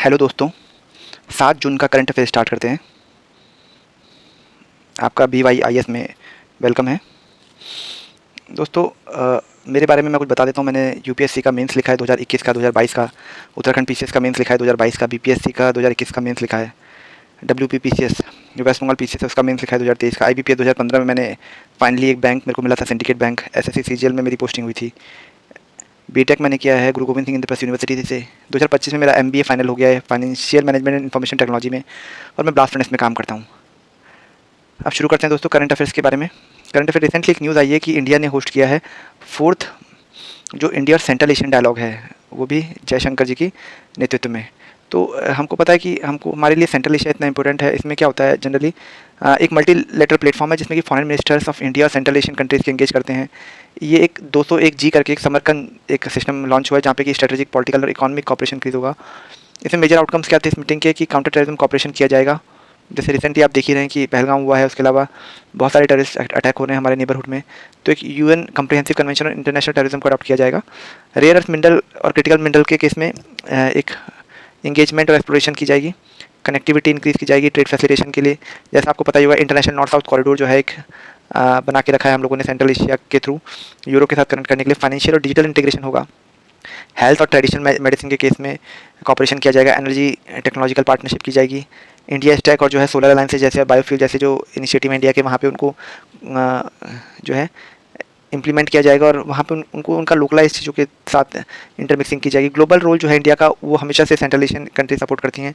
Hello दोस्तों, 7 जून का current affair start करते हैं। आपका BYIS में वेलकम है। दोस्तों, मेरे बारे में मैं कुछ बता देता हूँ। मैंने यूपीएससी का मेंस लिखा है 2021 का, 2022 का। उत्तराखंड पीसीएस का मेंस लिखा है 2022 का। बीपीएससी का 2021 का मेंस लिखा है। WPPCS जो वेस्ट बंगाल पीसीएस है उसका मेंस लिखा है 2023 का। IBPS 2015 में मैंने फाइनली एक बैंक मेरे को मिला था, सिंडिकेट बैंक। SSC CGL में मेरी पोस्टिंग हुई थी। बीटेक मैंने किया है गुरु गोविंद सिंह इंद्रप्रस्थ यूनिवर्सिटी से। 2025 में मेरा MBA फाइनल हो गया है financial management and information technology में, और मैं ब्लास्ट फर्नेस में काम करता हूँ। अब शुरू करते हैं दोस्तों करंट अफेयर्स के बारे में। करंट अफेयर रिसेंटली एक न्यूज़ आई है कि इंडिया ने होस्ट किया है 4th जो इंडिया और सेंट्रल एशियन डायलॉग है, वो भी जयशंकर जी की नेतृत्व में। तो हमको पता है कि हमको हमारे लिए सेंट्रल एशिया इतना इंपॉर्टेंट है। इसमें क्या होता है, जनरली एक मल्टीलेटरल प्लेटफॉर्म है जिसमें कि फॉरेन मिनिस्टर्स ऑफ इंडिया और सेंट्रल एशियन कंट्रीज़ के एंगेज करते हैं। ये एक 201G करके एक समरकंद एक सिस्टम लॉन्च हुआ है जहाँ पे कि स्ट्रेटेजिक पॉलिटिकल और इकोनॉमिक कॉपरेशन इंक्रीज होगा। इसमें मेजर आउटकम्स क्या थे इस मीटिंग के, कि काउंटर टेररिज्म कॉपरेशन किया जाएगा। जैसे रिसेंटली आप देख ही रहे हैं कि पहलगाम हुआ है, उसके अलावा बहुत सारे टेररिस्ट अटैक हो रहे हैं हमारे नेबरहुड में। तो एक UN कम्प्रिहेंसिव कन्वेंशन और इंटरनेशनल टेररिज्म को अडॉप्ट किया जाएगा। रेयर अर्थ मिनरल और क्रिटिकल मिनरल के केस में एक इंगेजमेंट और एक्सप्लोरेशन की जाएगी। कनेक्टिविटी इंक्रीज़ की जाएगी ट्रेड फैसिलिटेशन के लिए। जैसा आपको पता ही होगा, इंटरनेशनल नॉर्थ साउथ कॉरिडोर जो है एक बना के रखा है हम लोगों ने सेंट्रल एशिया के थ्रू यूरोप के साथ कनेक्ट करने के लिए। फाइनेंशियल और डिजिटल इंटीग्रेशन होगा। हेल्थ और ट्रेडिशनल मेडिसिन के केस में कॉपरेशन किया जाएगा। एनर्जी टेक्नोलॉजिकल पार्टनरशिप की जाएगी। इंडिया स्टैक और जो है सोलर अलायंसेज जैसे बायोफ्यूल जैसे जो इनिशिएटिव है इंडिया के, वहाँ पे उनको जो है इम्प्लीमेंट किया जाएगा, और वहाँ पे उनको उनका लोकलाइज चीज़ों के साथ इंटरमिक्सिंग की जाएगी। ग्लोबल रोल जो है इंडिया का, वो हमेशा से सेंट्रल एशियन कंट्री सपोर्ट करती हैं।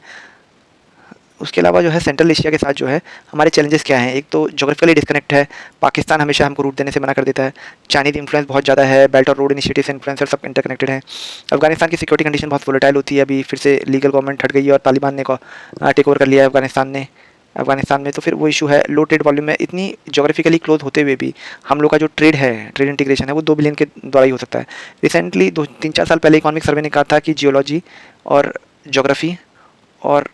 उसके अलावा जो है सेंट्रल एशिया के साथ जो है हमारे चैलेंजेस क्या हैं, एक तो जोग्राफिकली डिस्कनेक्ट है। पाकिस्तान हमेशा हमको रूट देने से मना कर देता है। चाइनीज इंफ्लुएंस बहुत ज़्यादा है। बेल्ट और रोड इनिशिएटिव से इन्फ्लुएंसर सब इंटरकनेक्टेड हैं। अफगानिस्तान की सिक्योरिटी कंडीशन बहुत वोलेटाइल होती है। अभी फिर से लीगल गवर्नमेंट हट गई है और तालिबान ने टेक ओवर कर लिया है अफगानिस्तान में। तो फिर वो इशू है, लो ट्रेड वॉल्यूम में। इतनी जोग्राफिकली क्लोज होते हुए भी हम लोग का जो ट्रेड है, ट्रेड इंटीग्रेशन है, वो 2 बिलियन के द्वारा ही हो सकता है। रिसेंटली 3-4 साल पहले इकोनॉमिक सर्वे ने कहा था कि जियोलॉजी और जोग्राफी और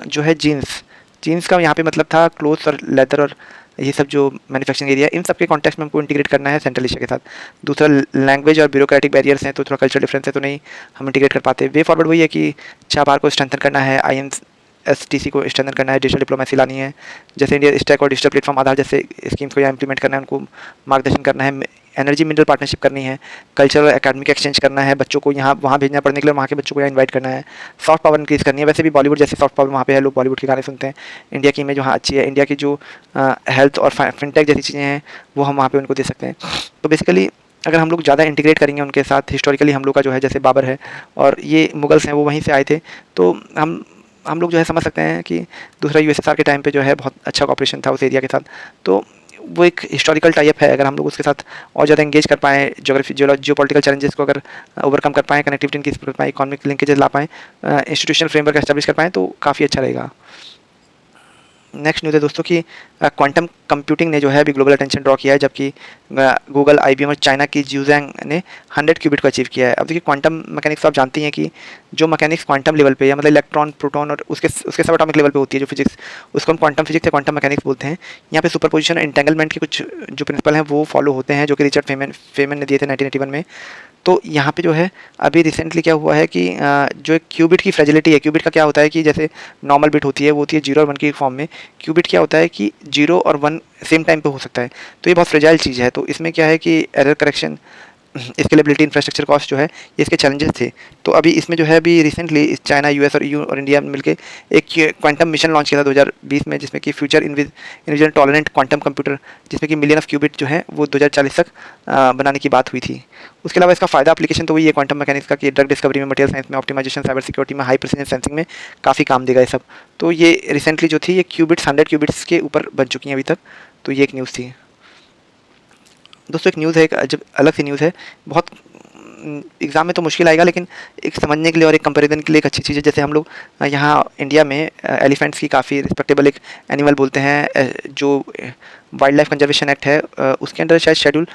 जो है जीन्स का यहाँ पे मतलब था क्लोथ्स और लेदर और ये सब जो मैन्युफैक्चरिंग एरिया, इन सब के कॉन्टेक्स्ट में हमको इंटीग्रेट करना है सेंट्रल एशिया के साथ। दूसरा, लैंग्वेज और ब्यूरोक्रेटिक बैरियर्स हैं, तो थोड़ा कल्चरल डिफरेंस है, तो नहीं हम इंटीग्रेट कर पाते। वे फॉरवर्ड वही है कि चाबार को स्ट्रेंथन करना है, INSTC को स्ट्रेंथन करना है, डिजिटल डिप्लोमेसी लानी है। जैसे इंडिया स्टैक और डिजिटल प्लेटफॉर्म आधार जैसे स्कीम्स को यहाँ इंप्लीमेंट करना है, उनको मार्गदर्शन करना है। एनर्जी मिनरल पार्टनरशिप करनी है। कल्चरल एकेडमिक एक्सचेंज करना है, बच्चों को यहाँ वहाँ भेजना पढ़ने के लिए, वहाँ के बच्चों को यहाँ इन्वाइट करना है। सॉफ्ट पावर इंक्रीज़ करनी है। वैसे भी बॉलीवुड जैसे सॉफ्ट पावर वहाँ पे है, लोग बॉलीवुड के गाने सुनते हैं। इंडिया की इमेज वहाँ अच्छी है। इंडिया की जो हेल्थ और फिनटेक जैसी चीज़ें हैं वो हम वहाँ पे उनको दे सकते हैं। तो बेसिकली अगर हम लोग ज़्यादा इंटीग्रेट करेंगे उनके साथ, हिस्टोरिकली हम लोग का जो है, जैसे बाबर है और ये मुगल्स हैं वो वहीं से आए थे, तो हम लोग जो है समझ सकते हैं कि दूसरा USSR के टाइम पे जो है बहुत अच्छा कॉपरेशन था उस एरिया के साथ। तो वो एक हिस्टोरिकल टाइप है। अगर हम लोग उसके साथ और ज़्यादा एंगेज कर पाएँ, जियोपॉलिटिकल चैलेंजेस को अगर ओवरकम कर पाएँ, कनेक्टिविटी इनक्रीज कर पाएँ, इकोनॉमिक लिंकेजेस ला पाएँ, इंस्टीट्यूशनल फ्रेमवर्क एस्टैब्लिश कर पाएँ, तो काफ़ी अच्छा रहेगा। नेक्स्ट न्यूज़ है दोस्तों कि क्वांटम कंप्यूटिंग ने जो है अभी ग्लोबल अटेंशन ड्रॉ किया है, जबकि गूगल, IBM और चाइना की ज्यूजैंग ने 100 क्यूबिट को अचीव किया है। अब देखिए, क्वांटम मैकेनिक्स आप जानती हैं कि जो मैकेनिक्स क्वांटम लेवल पे, या मतलब इलेक्ट्रॉन, प्रोटॉन और उसके सब एटॉमिक लेवल पे होती है जो फिजिक्स, उसको हम क्वांटम फिजिक्स या क्वांटम मैकेनिक्स बोलते हैं। यहाँ पे सुपरपोजिशन और इंटेंगलमेंट के कुछ जो प्रिंसिपल हैं वो फॉलो होते हैं, जो कि रिचर्ड फेमन ने दिए थे 1981 में। तो यहाँ पे जो है अभी रिसेंटली क्या हुआ है कि जो एक क्यूबिट की फ्रेजिलिटी है, क्यूबिट का क्या होता है कि जैसे नॉर्मल बिट होती है वो होती है 0 और 1 की फॉर्म में, क्यूबिट क्या होता है कि 0 और 1 सेम टाइम पे हो सकता है। तो ये बहुत फ्रेजाइल चीज़ है। तो इसमें क्या है कि error correction, scalability, infrastructure cost जो है, ये इसके चैलेंजेस थे। तो अभी इसमें जो है अभी रिसेंटली चाइना, US और EU और इंडिया मिलके एक क्वांटम मिशन लॉन्च किया था 2020 में, जिसमें कि future invasion tolerant quantum computer, जिसमें कि मिलियन ऑफ क्यूबिट जो है वो 2040 तक बनाने की बात हुई थी। उसके अलावा इसका फ़ायदा एप्लीकेशन तो वही है क्वांटम मैकेनिक्स का, कि ड्रग डिस्कवरी में, मटेरियल साइंस में, ऑप्टिमाइजेशन, साइबर सिक्योरिटी में, हाई प्रिसिजन सेंसिंग में काफ़ी काम देगा ये सब। तो ये रिसेंटली जो थी ये क्यूबिट्स 100 क्यूबिट्स के ऊपर बन चुकी हैं अभी तक। तो ये एक न्यूज़ थी दोस्तों। एक न्यूज़ है, एक जब अलग सी न्यूज़ है, बहुत एग्ज़ाम में तो मुश्किल आएगा, लेकिन एक समझने के लिए और एक कंपैरिजन के लिए एक अच्छी चीज़ है। जैसे हम लोग यहाँ इंडिया में एलिफेंट्स की काफ़ी रिस्पेक्टेबल एक एनिमल बोलते हैं। जो वाइल्ड लाइफ कंजर्वेशन एक्ट है उसके अंडर शायद शेड्यूल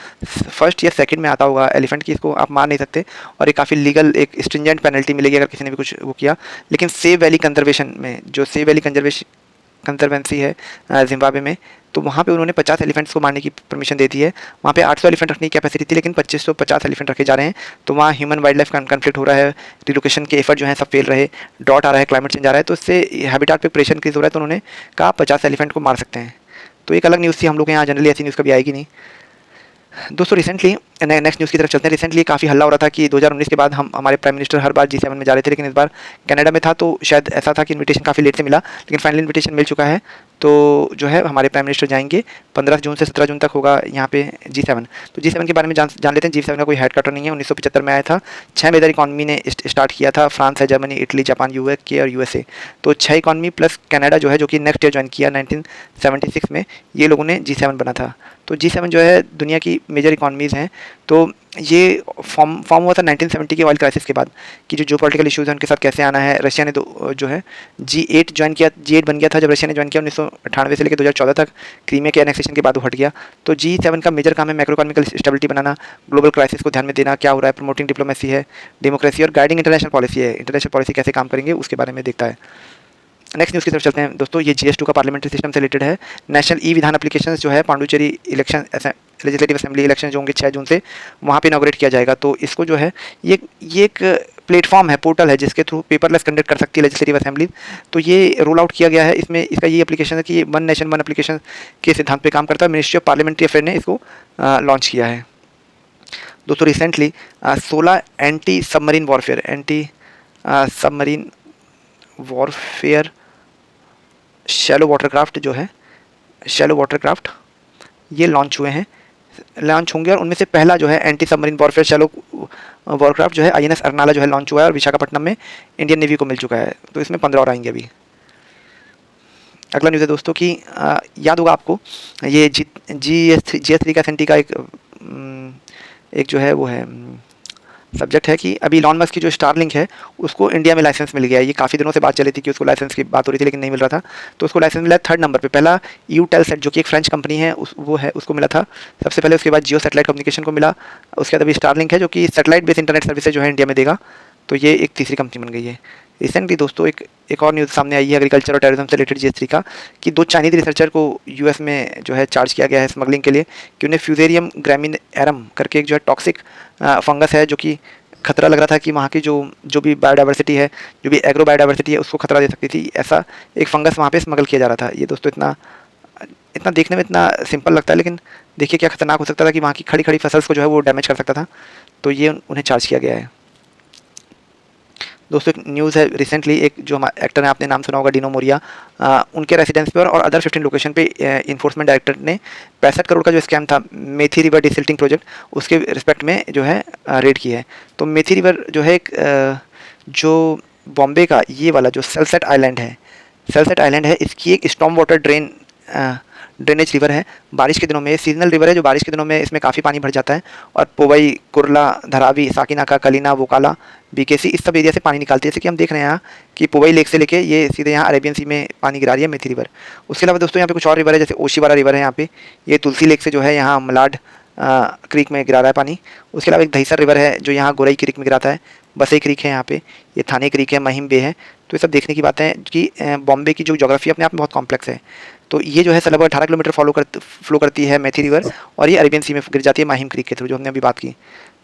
1 या 2 में आता होगा एलिफेंट की, इसको आप मार नहीं सकते, और एक काफ़ी लीगल एक स्ट्रिंजेंट पेनल्टी मिलेगी अगर किसी ने भी कुछ वो किया। लेकिन सेव वैली कंजर्वेशन में, जो सेव वैली कंजर्वेंसी है जिम्बाब्वे में, तो वहाँ पे उन्होंने 50 एलिफेंट्स को मारने की परमिशन दे दी है। वहाँ पे 800 एलिफेंट रखने की कैपेसिटी थी, लेकिन 2550 एलिफेंट रखे जा रहे हैं। तो वहाँ ह्यूमन वाइल्ड लाइफ कन्फ्लिक्ट हो रहा है, रिलोकेशन के एफर्ट जो है सब फेल रहे, ड्रॉट आ रहा है, क्लाइमेट चेंज आ रहा है, तो इससे हैबिटाट पे प्रेशर इंक्रीज हो रहा है। तो उन्होंने कहा 50 एलिफेंट को मार सकते हैं। तो एक अलग न्यूज़ थी, हम लोग के यहाँ जनरली ऐसी न्यूज़ कभी आएगी नहीं। दोस्तों रिसेंटली नेक्स्ट न्यूज़ की तरफ चलते हैं। रिसेंटली काफ़ी हल्ला हो रहा था कि 2019 के बाद हम हमारे प्राइम मिनिस्टर हर बार G7 में जा रहे थे, लेकिन इस बार कनाडा में था, तो शायद ऐसा था कि इनविटेशन काफ़ी लेट से मिला, लेकिन फाइनल इनविटेशन मिल चुका है। तो जो है हमारे प्राइम मिनिस्टर जाएंगे, 15 जून से 17 जून तक होगा यहाँ पे G7। तो G7 के बारे में जान लेते हैं। G7 का कोई हेड क्वार्टर नहीं है, 1975 में आया था। 6 मेजर इकॉनमी ने स्टार्ट किया था, फ्रांस है, जर्मनी, इटली, जापान, UK और USA। तो 6 इकॉनमी प्लस कनाडा जो है, जो कि नेक्स्ट ईयर ज्वाइन किया 1976 में, ये लोगों ने G7 बना था। तो G7 जो है दुनिया की मेजर इकॉनमीज़ हैं। तो ये फॉर्म हुआ था 1970 के ऑयल क्राइसिस के बाद, कि जो पॉलिटिकल इश्यूज़ हैं उनके साथ कैसे आना है। रशिया ने जो है G8 ज्वाइन किया, G8 बन गया था जब रशिया ने ज्वाइन किया 1998 से लेकर 2014 तक, क्रीमिया के एनेक्सेशन के बाद वो हट गया। तो G7 का मेजर काम है मैक्रो इकोनॉमिकल स्टेबिलिटी बनाना, ग्लोबल क्राइसिस को ध्यान में देना, क्या हो रहा है, प्रमोटिंग डिप्लोमेसी है, डेमोक्रेसी और गाइडिंग इंटरनेशनल पॉलिसी है। इंटरनेशनल पॉलिसी कैसे काम करेंगे उसके बारे में देखता है। नेक्स्ट न्यूज़ की तरफ चलते हैं दोस्तों। ये GS2 का पार्लियामेंट्री सिस्टम से रिलेटेड है। नेशनल ई विधान एप्लीकेशन जो है Pondicherry election legislative assembly election जो होंगे 6 जून से, वहाँ पे इनॉग्रेट किया जाएगा। तो इसको जो है ये एक प्लेटफॉर्म है, पोर्टल है, जिसके थ्रू पेपरलेस कंडक्ट कर सकती है लेजिस्लेटिव असेंबली। तो ये रोल आउट किया गया है। इसमें इसका ये एप्लीकेशन है कि ये वन नेशन वन एप्लीकेशन के सिद्धांत पे काम करता है। मिनिस्ट्री ऑफ पार्लियामेंट्री अफेयर ने इसको लॉन्च किया है। दोस्तों recently 16 anti submarine warfare shallow watercraft ये लॉन्च होंगे, और उनमें से पहला जो है anti submarine warfare shallow Warcraft जो है INS अरनाला जो है लॉन्च हुआ है, और विशाखापट्टनम में इंडियन नेवी को मिल चुका है। तो इसमें 15 और आएंगे अभी। अगला न्यूज़ है दोस्तों कि याद होगा आपको, ये GS3 का एस का एक जो है वो है सब्जेक्ट है कि अभी इलॉन मस्क की जो स्टारलिंक है उसको इंडिया में लाइसेंस मिल गया है। ये काफ़ी दिनों से बात चली थी कि उसको लाइसेंस की बात हो रही थी, लेकिन नहीं मिल रहा था। तो उसको लाइसेंस मिला 3rd नंबर पे। पहला यूटेलसेट जो कि एक फ्रेंच कंपनी है उसको मिला था सबसे पहले। उसके बाद जियो सैटेलाइट कम्युनिकेशन को मिला। उसके बाद अभी स्टारलिंक है जो कि सैटेलाइट बेस्ड इंटरनेट सर्विसेज जो है इंडिया में देगा। तो ये एक तीसरी कंपनी बन गई है। रिसेंटली दोस्तों एक और न्यूज़ सामने आई है एग्रीकल्चर और टेररिज्म से रिलेटेड GS3 का, कि 2 चाइनीज़ रिसर्चर को US में जो है चार्ज किया गया है स्मगलिंग के लिए, कि उन्हें फ्यूजेरियम ग्रामिनेरम करके एक जो है टॉक्सिक फंगस है, जो कि खतरा लग रहा था कि वहाँ की जो भी बायोडाइवर्सिटी है, जो भी एग्रो बायोडाइवर्सिटी है, उसको खतरा दे सकती थी। ऐसा एक फंगस वहाँ पे स्मगल किया जा रहा था। ये दोस्तों इतना देखने में इतना सिंपल लगता है, लेकिन देखिए क्या खतरनाक हो सकता था कि वहाँ की खड़ी खड़ी फसल्स को जो है वो डैमेज कर सकता था। तो ये उन्हें चार्ज किया गया है। दोस्तों एक न्यूज़ है रिसेंटली, एक जो हमारे एक्टर हैं, आपने नाम सुना होगा, डिनो मोरिया, उनके रेसिडेंस पे और अदर 15 लोकेशन पे इन्फोर्समेंट डायरेक्टर ने 65 करोड़ का जो स्कैम था मेथी रिवर डिसिल्टिंग प्रोजेक्ट, उसके रिस्पेक्ट में जो है रेड की है। तो मेथी रिवर जो है जो बॉम्बे का ये वाला जो सनसेट आइलैंड है, इसकी एक स्टॉर्म वाटर ड्रेनेज रिवर है। बारिश के दिनों में सीजनल रिवर है, जो बारिश के दिनों में इसमें काफ़ी पानी भर जाता है, और पोवई, कुर्ला, धरावी, साकिनाका, कलीना, वोकाला, BKC इस सब एरिया से पानी निकालती है। जैसे कि हम देख रहे हैं यहाँ कि पोवई लेक से लेके ये सीधे यहाँ अरेबियन सी में पानी गिरा रही है मेथी रिवर। उसके अलावा दोस्तों यहाँ पे कुछ और रिवर है, जैसे ओशीवारा रिवर है यहाँ पे, ये तुलसी लेक से जो है यहाँ मलाड क्रीक में गिरा रहा है पानी। उसके अलावा एक दहीसर रिवर है जो यहाँ गोरई क्रीक में गिराता है। बसई क्रीक है यहाँ पे, ये थाने क्रीक है, महिम बे है। तो ये सब देखने की बात है कि बॉम्बे की जो जोग्राफी अपने आप में बहुत कॉम्प्लेक्स है। तो ये जो है लगभग 18 किलोमीटर फ्लो करती है मेथी रिवर, और ये अरेबियन सी में गिर जाती है माहिम क्रीक के थ्रू, जो हमने अभी बात की।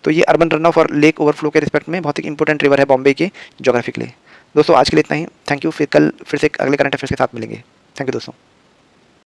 तो ये अर्बन रन ऑफ और लेक ओवरफ्लो के रिस्पेक्ट में बहुत एक इंपॉर्टेंट रिवर है बॉम्बे के जोग्राफी के लिए। दोस्तों आज के लिए इतना ही। Thank you. फिर से एक अगले करंट अफेयर्स के साथ मिलेंगे। थैंक यू दोस्तों।